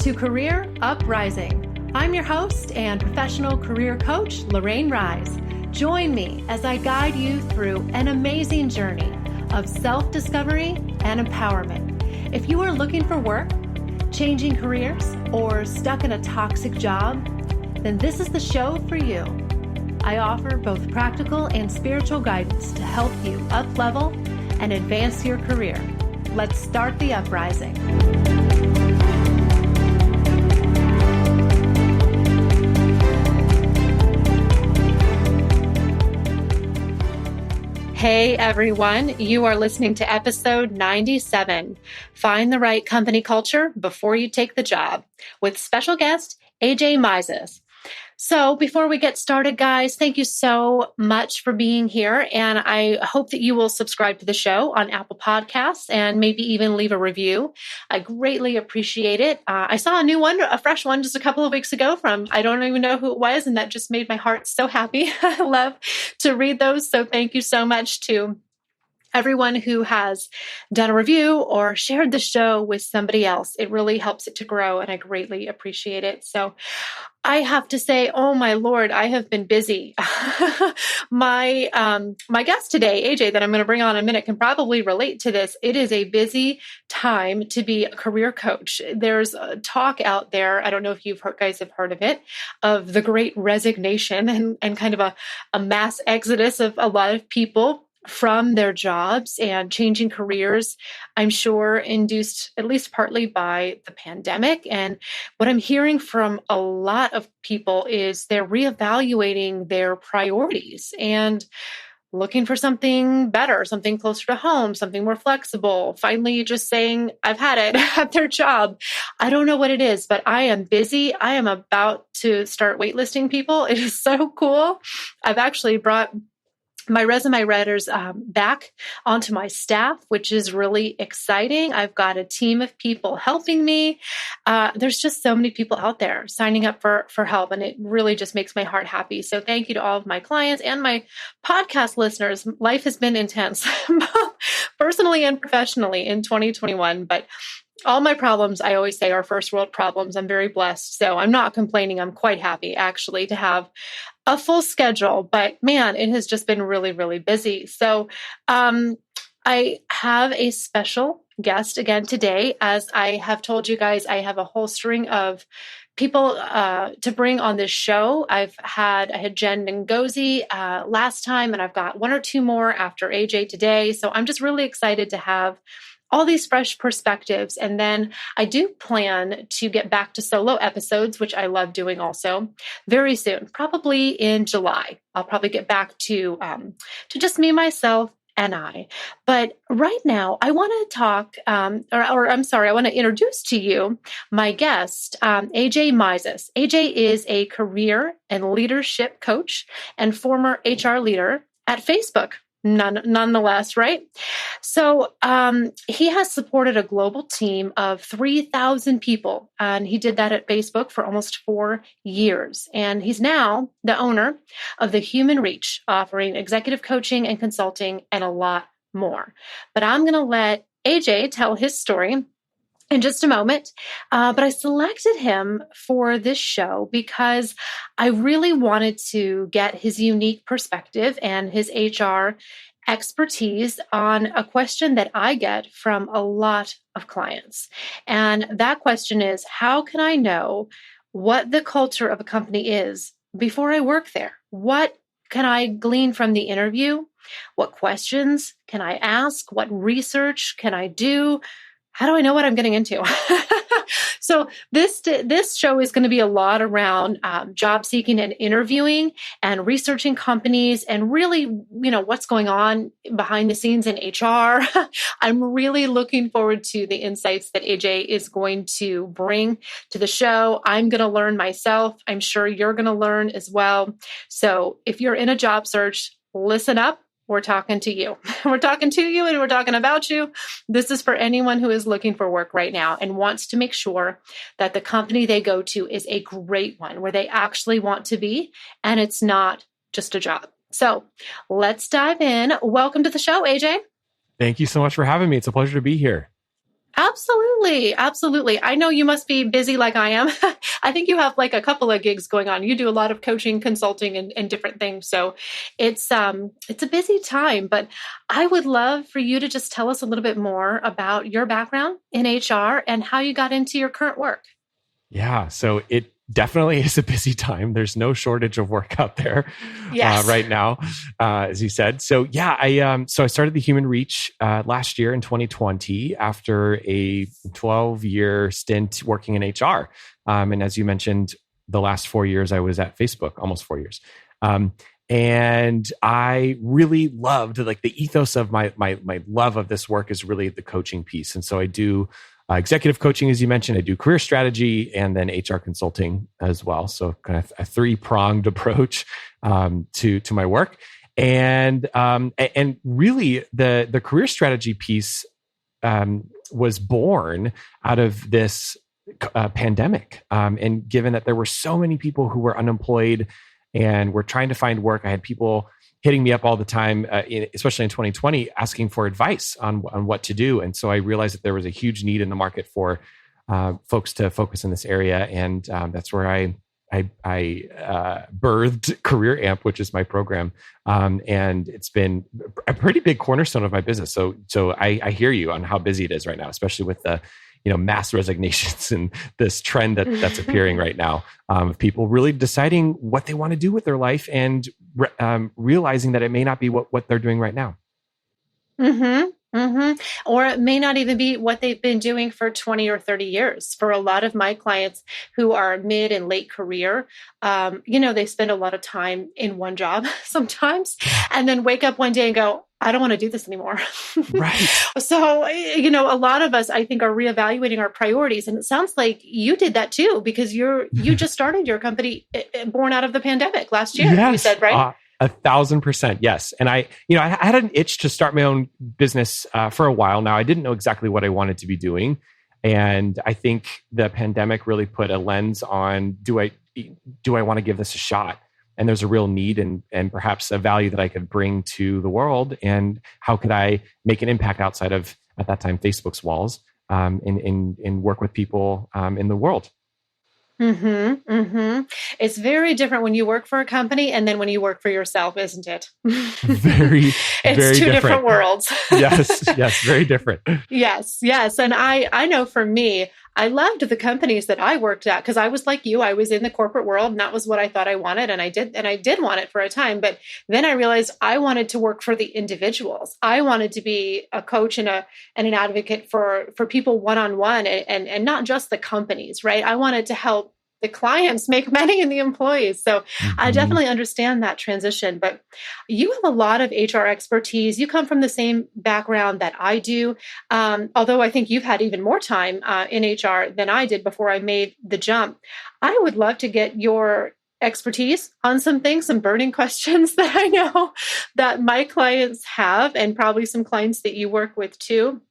to Career Uprising. I'm your host and professional career coach, Lorraine Rise. Join me as I guide you through an amazing journey of self-discovery and empowerment. If you are looking for work, changing careers, or stuck in a toxic job, then this is the show for you. I offer both practical and spiritual guidance to help you up-level and advance your career. Let's start the uprising. Hey everyone, you are listening to episode 97, Find the Right Company Culture Before You Take the Job, with special guest AJ Mizes. So before we get started, guys, thank you so much for being here. And I hope that you will subscribe to the show on Apple Podcasts and maybe even leave a review. I greatly appreciate it. I saw a new one, a fresh one, just a couple of weeks ago from, I don't even know who it was. And that just made my heart so happy. I love to read those. So thank you so much to everyone who has done a review or shared the show with somebody else. It really helps it to grow, and I greatly appreciate it. So I have to say, oh my Lord, I have been busy. My guest today, AJ, that I'm going to bring on in a minute, can probably relate to this. It is a busy time to be a career coach. There's a talk out there, I don't know if guys have heard of it, of the Great Resignation and kind of a mass exodus of a lot of people from their jobs and changing careers, I'm sure induced at least partly by the pandemic. And what I'm hearing from a lot of people is they're reevaluating their priorities and looking for something better, something closer to home, something more flexible, finally just saying, I've had it at their job. I don't know what it is, but I am busy. I am about to start waitlisting people. It is so cool. I've actually brought my resume writers back onto my staff, which is really exciting. I've got a team of people helping me. There's just so many people out there signing up for help, and it really just makes my heart happy. So thank you to all of my clients and my podcast listeners. Life has been intense, both personally and professionally in 2021, but all my problems, I always say, are first world problems. I'm very blessed. So I'm not complaining. I'm quite happy, actually, to have a full schedule. But man, it has just been really, really busy. So I have a special guest again today. As I have told you guys, I have a whole string of people to bring on this show. I had Jen Ngozi last time, and I've got one or two more after AJ today. So I'm just really excited to have all these fresh perspectives. And then I do plan to get back to solo episodes, which I love doing also, very soon, probably in July. I'll probably get back to just me, myself, and I. But right now, I want to talk, I want to introduce to you my guest, AJ Mizes. AJ is a career and leadership coach and former HR leader at Facebook. Nonetheless, right? So he has supported a global team of 3,000 people, and he did that at Facebook for almost 4 years. And he's now the owner of the Human Reach, offering executive coaching and consulting and a lot more. But I'm going to let AJ tell his story in just a moment. But I selected him for this show because I really wanted to get his unique perspective and his HR expertise on a question that I get from a lot of clients. And that question is, how can I know what the culture of a company is before I work there? What can I glean from the interview? What questions can I ask? What research can I do? How do I know what I'm getting into? So this show is going to be a lot around job seeking and interviewing and researching companies and really, what's going on behind the scenes in HR. I'm really looking forward to the insights that AJ is going to bring to the show. I'm going to learn myself. I'm sure you're going to learn as well. So if you're in a job search, listen up. We're talking to you. We're talking to you and we're talking about you. This is for anyone who is looking for work right now and wants to make sure that the company they go to is a great one where they actually want to be and it's not just a job. So let's dive in. Welcome to the show, AJ. Thank you so much for having me. It's a pleasure to be here. Absolutely. Absolutely. I know you must be busy like I am. I think you have like a couple of gigs going on. You do a lot of coaching, consulting, and different things. So it's a busy time, but I would love for you to just tell us a little bit more about your background in HR and how you got into your current work. Yeah, so it definitely is a busy time. There's no shortage of work out there Yes. right now, as you said. So yeah, I started the Human Reach last year in 2020 after a 12-year stint working in HR. And as you mentioned, the last 4 years I was at Facebook, almost 4 years. And I really loved like the ethos of my love of this work is really the coaching piece. And so I do executive coaching, as you mentioned. I do career strategy and then HR consulting as well. So kind of a three-pronged approach to my work. And really the career strategy piece was born out of this pandemic. And given that there were so many people who were unemployed and were trying to find work, I had people hitting me up all the time, especially in 2020, asking for advice on what to do. And so I realized that there was a huge need in the market for folks to focus in this area. And that's where I birthed Career Amp, which is my program. And it's been a pretty big cornerstone of my business. So I hear you on how busy it is right now, especially with the mass resignations and this trend that's appearing right now of people really deciding what they want to do with their life and realizing that it may not be what they're doing right now. Mm-hmm. Mm-hmm. Or it may not even be what they've been doing for 20 or 30 years. For a lot of my clients who are mid and late career, they spend a lot of time in one job sometimes and then wake up one day and go, I don't want to do this anymore. Right. So, a lot of us, I think, are reevaluating our priorities. And it sounds like you did that too, because you just started your company born out of the pandemic last year, yes. You said, right? 1,000%. Yes. And I had an itch to start my own business for a while now. I didn't know exactly what I wanted to be doing. And I think the pandemic really put a lens on, do I want to give this a shot? And there's a real need and perhaps a value that I could bring to the world. And how could I make an impact outside of, at that time, Facebook's walls, and work with people in the world? Mm-hmm, mm-hmm. It's very different when you work for a company and then when you work for yourself, isn't it? Very, it's very two different worlds. Yes, very different. Yes. And I know for me, I loved the companies that I worked at because I was like you. I was in the corporate world and that was what I thought I wanted. And I did want it for a time. But then I realized I wanted to work for the individuals. I wanted to be a coach and an advocate for people one-on-one and not just the companies, right? I wanted to help the clients make money and the employees. So I definitely understand that transition. But you have a lot of HR expertise. You come from the same background that I do. Although I think you've had even more time in HR than I did before I made the jump. I would love to get your expertise on some things, some burning questions that I know that my clients have, and probably some clients that you work with too.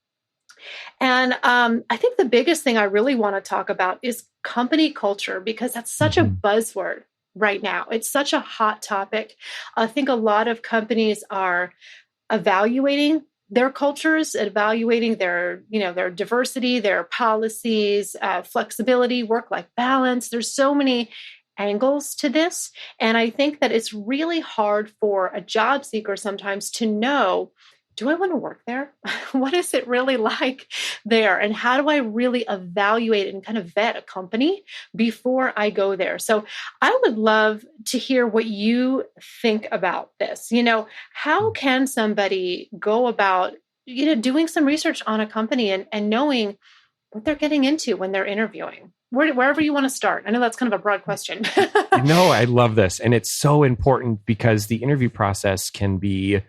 And I think the biggest thing I really want to talk about is company culture, because that's such a buzzword right now. It's such a hot topic. I think a lot of companies are evaluating their cultures, evaluating their diversity, their policies, flexibility, work-life balance. There's so many angles to this. And I think that it's really hard for a job seeker sometimes to know, do I want to work there? What is it really like there? And how do I really evaluate and kind of vet a company before I go there? So I would love to hear what you think about this. How can somebody go about, doing some research on a company and knowing what they're getting into when they're interviewing? Wherever you want to start. I know that's kind of a broad question. No, I love this. And it's so important because the interview process can be,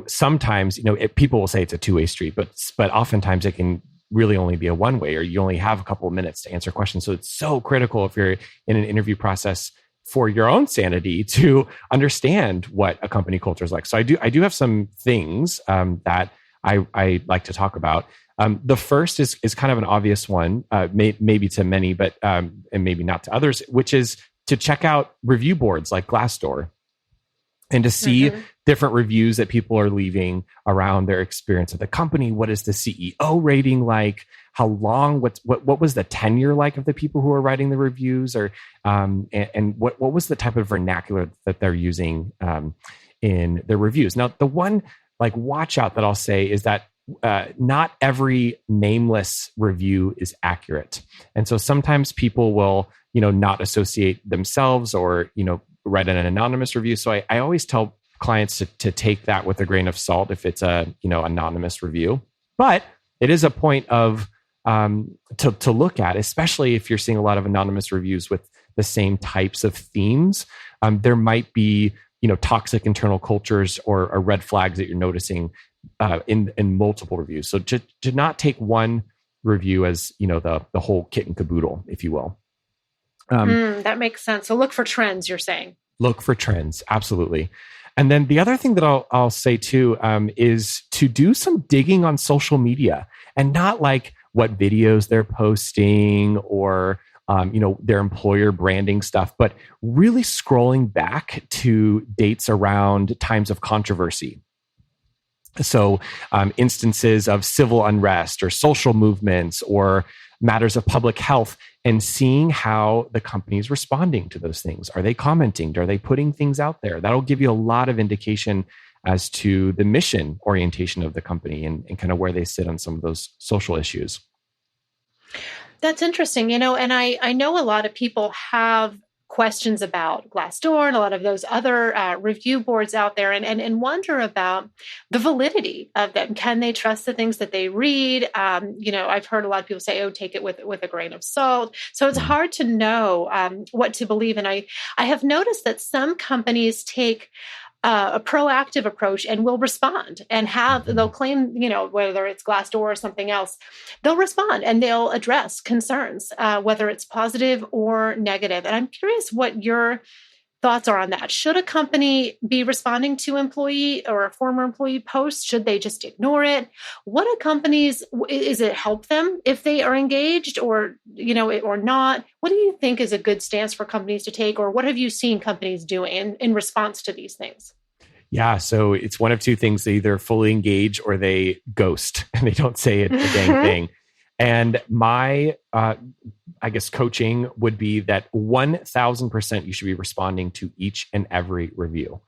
sometimes, people will say it's a two-way street, but oftentimes it can really only be a one-way, or you only have a couple of minutes to answer questions. So it's so critical if you're in an interview process for your own sanity to understand what a company culture is like. So I do have some things that I like to talk about. The first is kind of an obvious one, maybe to many, but and maybe not to others, which is to check out review boards like Glassdoor. and to see different reviews that people are leaving around their experience at the company. What is the CEO rating like? How long? What was the tenure like of the people who are writing the reviews? Or and what was the type of vernacular that they're using in their reviews? Now, the one like watch out that I'll say is that not every nameless review is accurate, and so sometimes people will not associate themselves or write an anonymous review. So I always tell clients to take that with a grain of salt if it's a anonymous review. But it is a point of to look at, especially if you're seeing a lot of anonymous reviews with the same types of themes. There might be toxic internal cultures or red flags that you're noticing in multiple reviews. So to not take one review as the whole kit and caboodle, if you will. That makes sense. So look for trends, you're saying. Look for trends. Absolutely. And then the other thing that I'll say too is to do some digging on social media, and not like what videos they're posting or their employer branding stuff, but really scrolling back to dates around times of controversy. So instances of civil unrest or social movements or matters of public health, and seeing how the company is responding to those things. Are they commenting? Are they putting things out there? That'll give you a lot of indication as to the mission orientation of the company and kind of where they sit on some of those social issues. That's interesting, and I know a lot of people have questions about Glassdoor and a lot of those other review boards out there, and wonder about the validity of them. Can they trust the things that they read? I've heard a lot of people say, "Oh, take it with a grain of salt." So it's hard to know what to believe. And I have noticed that some companies take a proactive approach and will respond and they'll claim, whether it's Glassdoor or something else, they'll respond and they'll address concerns, whether it's positive or negative. And I'm curious what your thoughts are on that. Should a company be responding to employee or a former employee posts? Should they just ignore it? What do companies, is it help them if they are engaged or not? What do you think is a good stance for companies to take, or what have you seen companies doing in response to these things? Yeah, so it's one of two things. They either fully engage or they ghost and they don't say a dang thing. And my, coaching would be that 1,000% you should be responding to each and every review.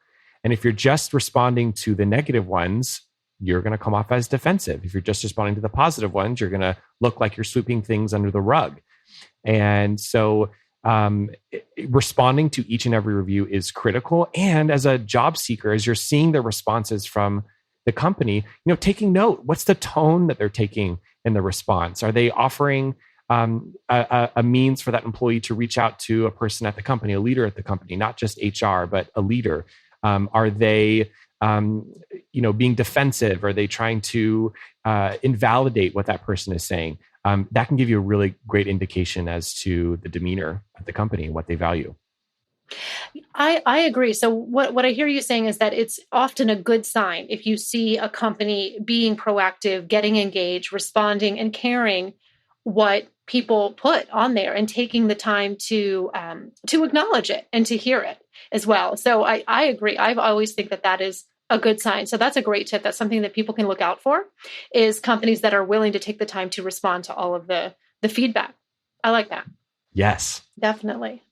And if you're just responding to the negative ones, you're going to come off as defensive. If you're just responding to the positive ones, you're going to look like you're sweeping things under the rug. And so responding to each and every review is critical. And as a job seeker, as you're seeing the responses from the company, taking note, what's the tone that they're taking in the response? Are they offering a means for that employee to reach out to a person at the company, a leader at the company, not just HR, but a leader? Are they, being defensive? Are they trying to invalidate what that person is saying? That can give you a really great indication as to the demeanor of the company and what they value. I agree. So what I hear you saying is that it's often a good sign if you see a company being proactive, getting engaged, responding, and caring what people put on there and taking the time to acknowledge it and to hear it as well. So I agree. I've always think that is a good sign. So that's a great tip. That's something that people can look out for, is companies that are willing to take the time to respond to all of the feedback. I like that. Yes. Definitely.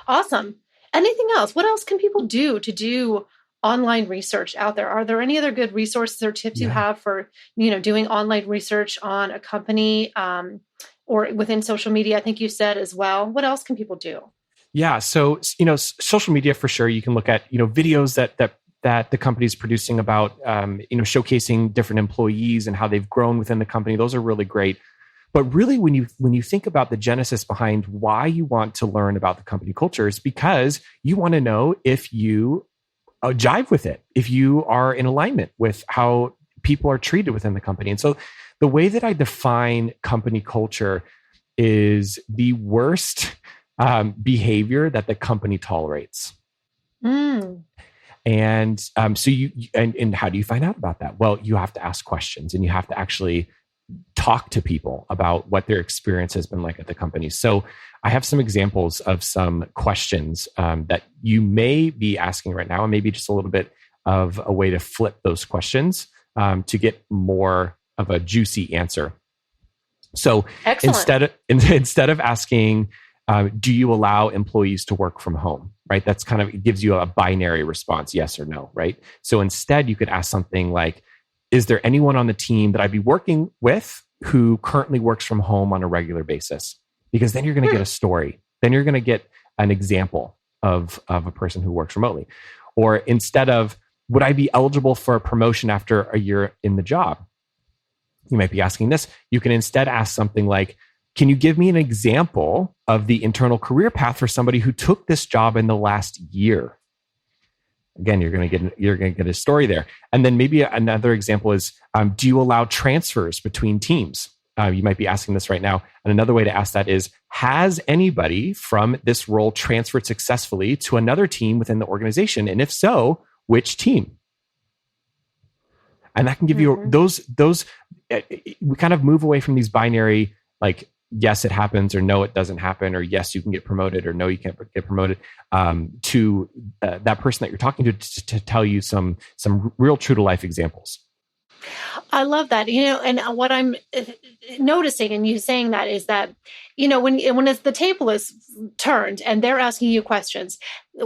Awesome. Anything else? What else can people do to do online research out there? Are there any other good resources or tips you have for, doing online research on a company or within social media? I think you said as well. What else can people do? Yeah. So, social media for sure. You can look at, videos that the company is producing about, showcasing different employees and how they've grown within the company. Those are really great. But really, when you think about the genesis behind why you want to learn about the company culture, is because you want to know if you jive with it, if you are in alignment with how people are treated within the company. And so the way that I define company culture is the worst behavior that the company tolerates. And so and how do you find out about that? Well, you have to ask questions and you have to actually talk to people about what their experience has been like at the company. So I have some examples of some questions that you may be asking right now, and maybe just a little bit of a way to flip those questions to get more of a juicy answer. So instead of asking, do you allow employees to work from home? Right? That's kind of, it gives you a binary response, yes or no, right? So instead you could ask something like, is there anyone on the team that I'd be working with who currently works from home on a regular basis? Because then you're going to get a story. Then you're going to get an example of a person who works remotely. Or instead of, would I be eligible for a promotion after a year in the job? You might be asking this. You can instead ask something like, can you give me an example of the internal career path for somebody who took this job in the last year? Again, you're going to get a story there. And then maybe another example is, do you allow transfers between teams? You might be asking this right now. And another way to ask that is, has anybody from this role transferred successfully to another team within the organization? And if so, which team? And that can give you those, we kind of move away from these binary, like, yes, it happens, or no, it doesn't happen, or yes, you can get promoted, or no, you can't get promoted, to that person that you're talking to tell you some real true to life examples. I love that. And what I'm noticing in you saying that is that, when the table is turned and they're asking you questions,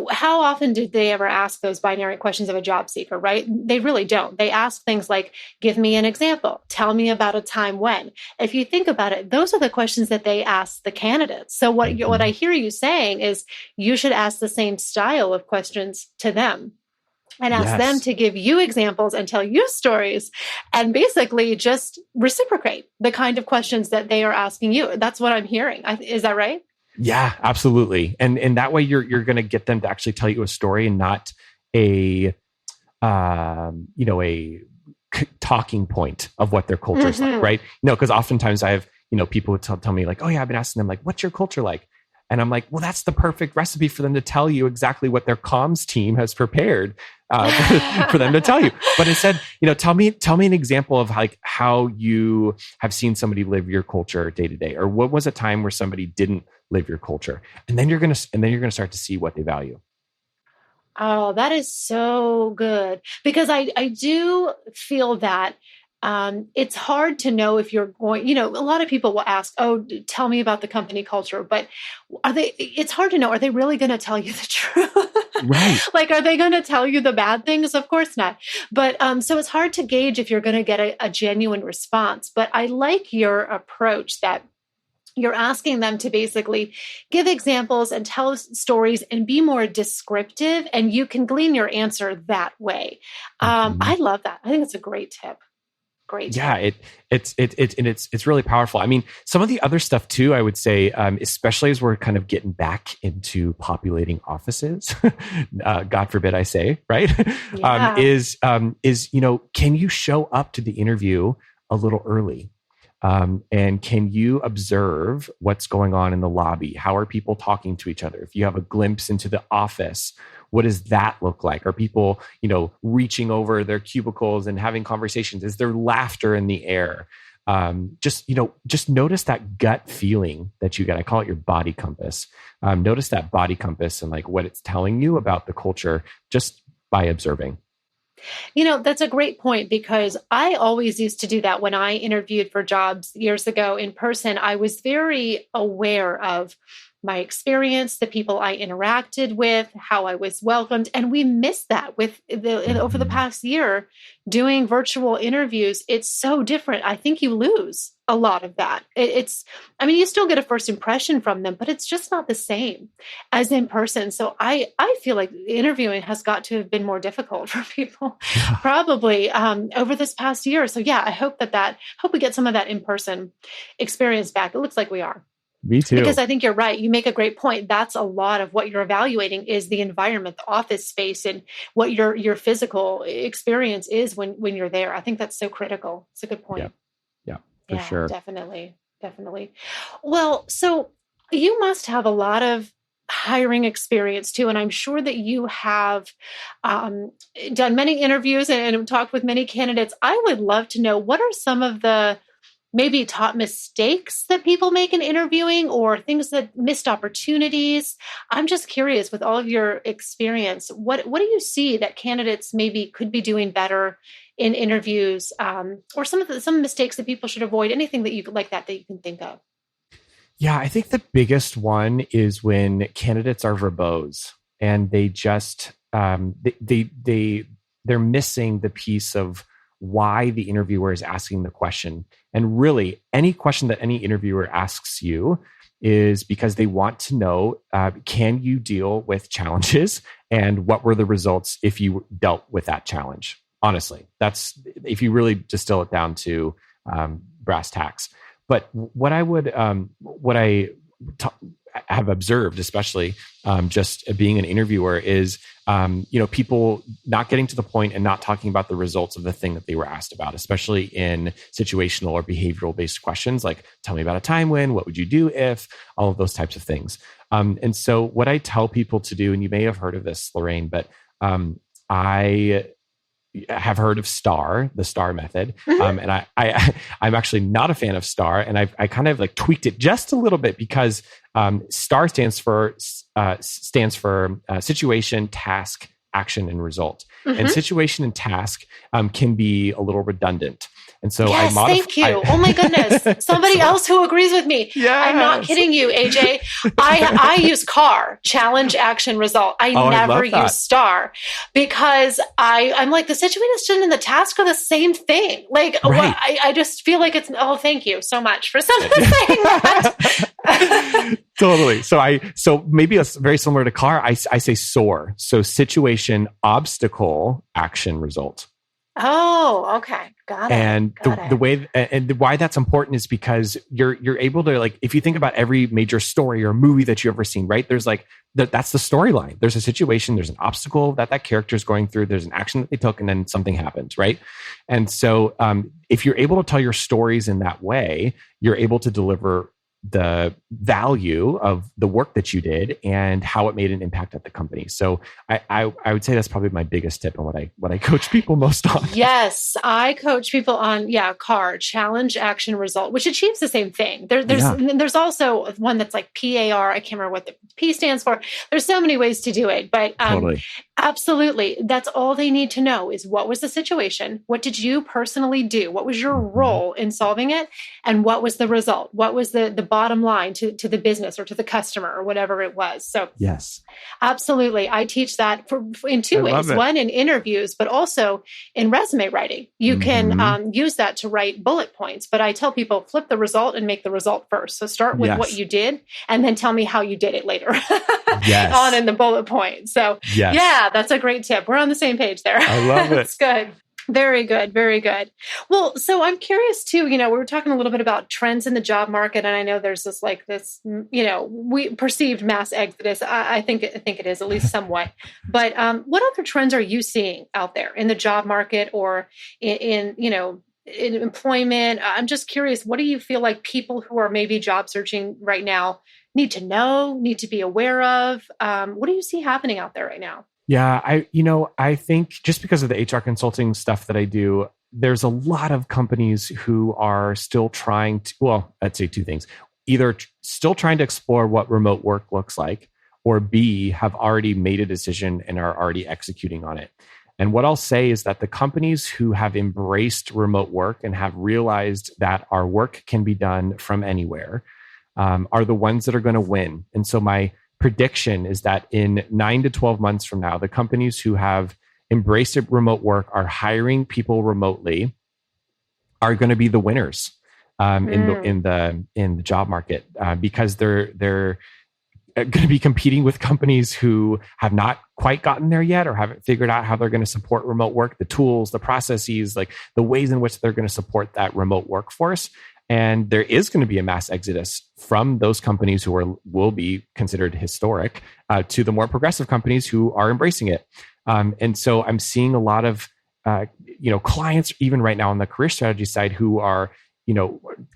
how often do they ever ask those binary questions of a job seeker, right? They really don't. They ask things like, give me an example. Tell me about a time when. If you think about it, those are the questions that they ask the candidates. So what I hear you saying is you should ask the same style of questions to them. And ask them to give you examples and tell you stories, and basically just reciprocate the kind of questions that they are asking you. That's what I'm hearing. Is that right? Yeah, absolutely. And that way you're going to get them to actually tell you a story and not a talking point of what their culture is like, right? No, because oftentimes I have, people would tell me like, oh yeah, I've been asking them like, what's your culture like? And I'm like, well, that's the perfect recipe for them to tell you exactly what their comms team has prepared for them to tell you. But instead, tell me an example of like how you have seen somebody live your culture day to day, or what was a time where somebody didn't live your culture, and then you're gonna start to see what they value. Oh, that is so good, because I do feel that it's hard to know if you're going, a lot of people will ask, oh, tell me about the company culture, but it's hard to know, are they really going to tell you the truth? Right. Like, are they going to tell you the bad things? Of course not. But so it's hard to gauge if you're going to get a genuine response. But I like your approach that you're asking them to basically give examples and tell stories and be more descriptive, and you can glean your answer that way. I love that. I think it's a great tip. Great. Yeah, it's really powerful. I mean, some of the other stuff too, I would say, especially as we're kind of getting back into populating offices, God forbid I say, right? Yeah. Is can you show up to the interview a little early? And can you observe what's going on in the lobby? How are people talking to each other? If you have a glimpse into the office, what does that look like? Are people, reaching over their cubicles and having conversations? Is there laughter in the air? Just notice that gut feeling that you get. I call it your body compass. Notice that body compass and like what it's telling you about the culture just by observing. That's a great point, because I always used to do that when I interviewed for jobs years ago in person. I was very aware of my experience, the people I interacted with, how I was welcomed. And we missed that over the past year doing virtual interviews. It's so different. I think you lose a lot of that. You still get a first impression from them, but it's just not the same as in person. So I feel like interviewing has got to have been more difficult for people probably over this past year. So yeah, I hope we get some of that in-person experience back. It looks like we are. Me too. Because I think you're right. You make a great point. That's a lot of what you're evaluating is the environment, the office space, and what your physical experience is when you're there. I think that's so critical. It's a good point. Yeah, for sure. Definitely. Well, so you must have a lot of hiring experience too. And I'm sure that you have done many interviews and talked with many candidates. I would love to know, what are some of the maybe top mistakes that people make in interviewing or things that missed opportunities? I'm just curious, with all of your experience, what do you see that candidates maybe could be doing better in interviews, or some mistakes that people should avoid? Anything that you like that you can think of? Yeah, I think the biggest one is when candidates are verbose and they just they're missing the piece of why the interviewer is asking the question. And really, any question that any interviewer asks you is because they want to know, can you deal with challenges, and what were the results if you dealt with that challenge? Honestly, that's if you really distill it down to brass tacks. But what I have observed, especially just being an interviewer, is people not getting to the point and not talking about the results of the thing that they were asked about, especially in situational or behavioral based questions like, tell me about a time when, what would you do if, all of those types of things. And so what I tell people to do, and you may have heard of this, Lorraine, but I have heard of the STAR method. And I'm actually not a fan of STAR, and I kind of like tweaked it just a little bit because STAR stands for situation, task, action, and result. And situation and task can be a little redundant. And so yes, thank you. Oh my goodness. Somebody else who agrees with me. Yes. I'm not kidding you, AJ. I use CAR, challenge, action, result. I never use STAR because I'm like, the situation and the task are the same thing. Like, right. I just feel like thank you so much for saying that. Totally. So maybe it's very similar to CAR. I say SOAR. So situation, obstacle, action, result. Oh, okay. Got it. And the way and why that's important is because you're able to, like, if you think about every major story or movie that you've ever seen, right? There's like that's the storyline. There's a situation, there's an obstacle that character is going through, there's an action that they took, and then something happens, right? And so if you're able to tell your stories in that way, you're able to deliver the value of the work that you did and how it made an impact at the company. So I would say that's probably my biggest tip and what I coach people most on. Yes, I coach people on CAR, challenge, action, result, which achieves the same thing. There's also one that's like PAR. I can't remember what the P stands for. There's so many ways to do it, but totally. Absolutely. That's all they need to know is, what was the situation? What did you personally do? What was your role in solving it? And what was the result? What was the bottom line to the business or to the customer or whatever it was? So yes, absolutely. I teach that in two ways. One, in interviews, but also in resume writing. You can use that to write bullet points, but I tell people, flip the result and make the result first. So start with what you did and then tell me how you did it later on in the bullet point. So yeah, that's a great tip. We're on the same page there. I love it. It's good. Very good. Very good. Well, so I'm curious too, we were talking a little bit about trends in the job market. And I know there's this, we perceived mass exodus. I think it is, at least somewhat. But what other trends are you seeing out there in the job market or in employment? I'm just curious, what do you feel like people who are maybe job searching right now need to know, need to be aware of? What do you see happening out there right now? Yeah, I think just because of the HR consulting stuff that I do, there's a lot of companies who are still trying to, well, I'd say two things. Either still trying to explore what remote work looks like, or B, have already made a decision and are already executing on it. And what I'll say is that the companies who have embraced remote work and have realized that our work can be done from anywhere are the ones that are going to win. And so my prediction is that in 9 to 12 months from now, the companies who have embraced remote work, are hiring people remotely, are going to be the winners in the job market because they're going to be competing with companies who have not quite gotten there yet or haven't figured out how they're going to support remote work, the tools, the processes, like the ways in which they're going to support that remote workforce. And there is going to be a mass exodus from those companies who will be considered historic to the more progressive companies who are embracing it. And so I'm seeing a lot of clients, even right now on the career strategy side, who are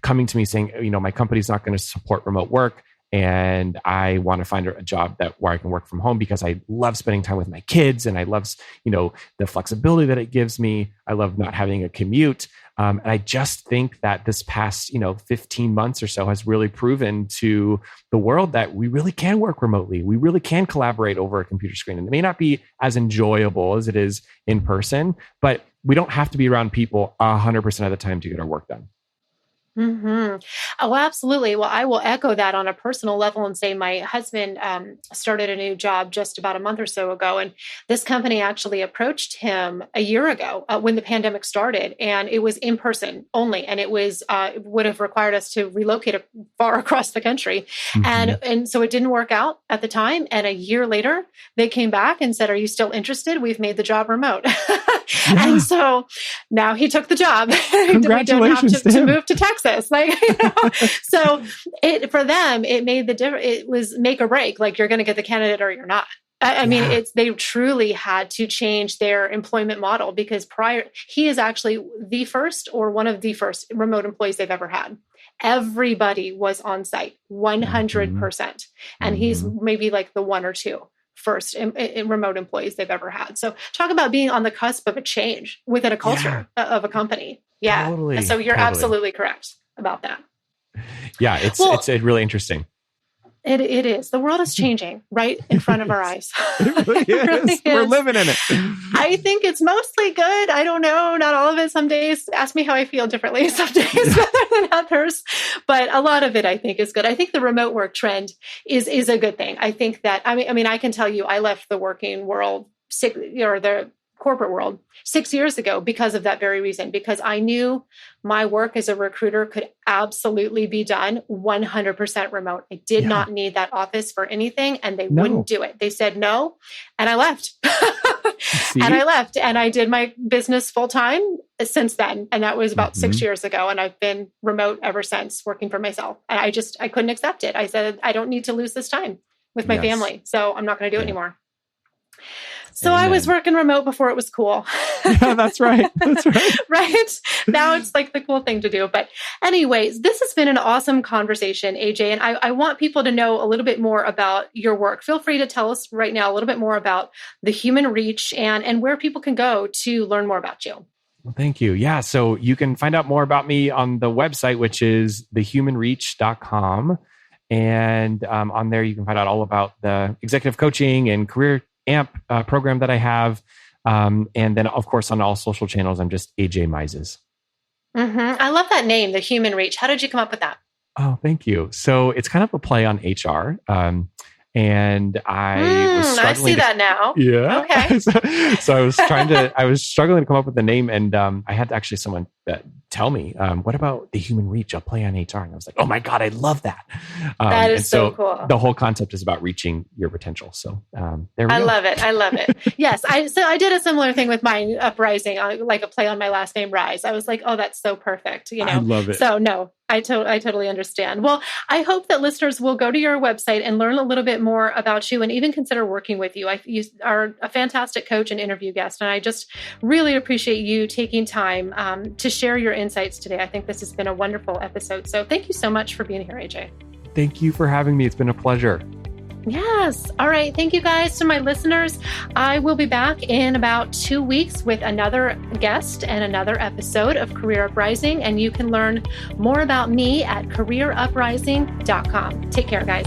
coming to me saying, my company's not going to support remote work. And I want to find a job where I can work from home because I love spending time with my kids, and I love, the flexibility that it gives me. I love not having a commute. And I just think that this past, 15 months or so has really proven to the world that we really can work remotely. We really can collaborate over a computer screen. And it may not be as enjoyable as it is in person, but we don't have to be around people 100% of the time to get our work done. Mm-hmm. Oh, absolutely. Well, I will echo that on a personal level and say my husband started a new job just about a month or so ago. And this company actually approached him a year ago when the pandemic started, and it was in person only. And it would have required us to relocate far across the country. Mm-hmm. And so it didn't work out at the time. And a year later, they came back and said, "Are you still interested? We've made the job remote." Yeah. And so now he took the job. Congratulations we don't have to move to Texas. So for them, it made the difference. It was make or break. Like, you're going to get the candidate or you're not. I mean, they truly had to change their employment model because he is actually the first or one of the first remote employees they've ever had. Everybody was on site 100%. And he's maybe like the one or two first in remote employees they've ever had. So talk about being on the cusp of a change within a culture of a company. Yeah. Totally, so you're absolutely correct about that. Yeah. It's really interesting. It is. The world is changing right in front of our eyes. It really is. Really is. We're living in it. I think it's mostly good. I don't know. Not all of it. Some days, ask me how I feel differently. Some days better than others. But a lot of it, I think, is good. I think the remote work trend is a good thing. I think that, I mean, I can tell you, I left the working world, the corporate world 6 years ago because of that very reason, because I knew my work as a recruiter could absolutely be done 100% remote. I did not need that office for anything, and they wouldn't do it. They said no, and I left. And I left, and I did my business full time since then. And that was about 6 years ago. And I've been remote ever since, working for myself. And I couldn't accept it. I said, I don't need to lose this time with my family. So I'm not going to do it anymore. So I was working remote before it was cool. Yeah, that's right. That's right. Right? Now it's like the cool thing to do. But anyways, this has been an awesome conversation, AJ. And I want people to know a little bit more about your work. Feel free to tell us right now a little bit more about the Human Reach and where people can go to learn more about you. Well, thank you. Yeah. So you can find out more about me on the website, which is thehumanreach.com. And on there, you can find out all about the executive coaching and career AMP program that I have. And then, of course, on all social channels, I'm just AJ Mizes. I love that name, the Human Reach. How did you come up with that? Oh, thank you. So it's kind of a play on HR. And I was struggling. I see that now. Yeah. Okay. so I was struggling to come up with a name, and I had actually someone tell me, what about the Human Reach? I'll play on HR. And I was like, oh my God, I love that. That is so cool. The whole concept is about reaching your potential. So there we go. I love it. Yes. I did a similar thing with mine, Uprising, like a play on my last name, Rise. I was like, oh, that's so perfect. I love it. So no, I totally understand. Well, I hope that listeners will go to your website and learn a little bit more about you and even consider working with you. You are a fantastic coach and interview guest. And I just really appreciate you taking time to share your insights today. I think this has been a wonderful episode. So thank you so much for being here, AJ. Thank you for having me. It's been a pleasure. Yes. All right. Thank you guys to my listeners. I will be back in about 2 weeks with another guest and another episode of Career Uprising. And you can learn more about me at careeruprising.com. Take care, guys.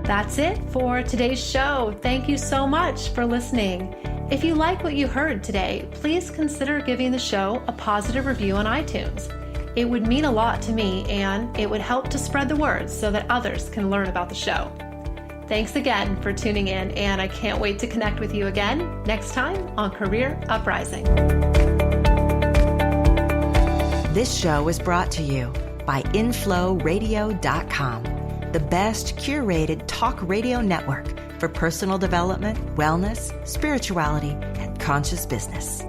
That's it for today's show. Thank you so much for listening. If you like what you heard today, please consider giving the show a positive review on iTunes. It would mean a lot to me, and it would help to spread the word so that others can learn about the show. Thanks again for tuning in, and I can't wait to connect with you again next time on Career Uprising. This show is brought to you by InflowRadio.com, the best curated talk radio network for personal development, wellness, spirituality, and conscious business.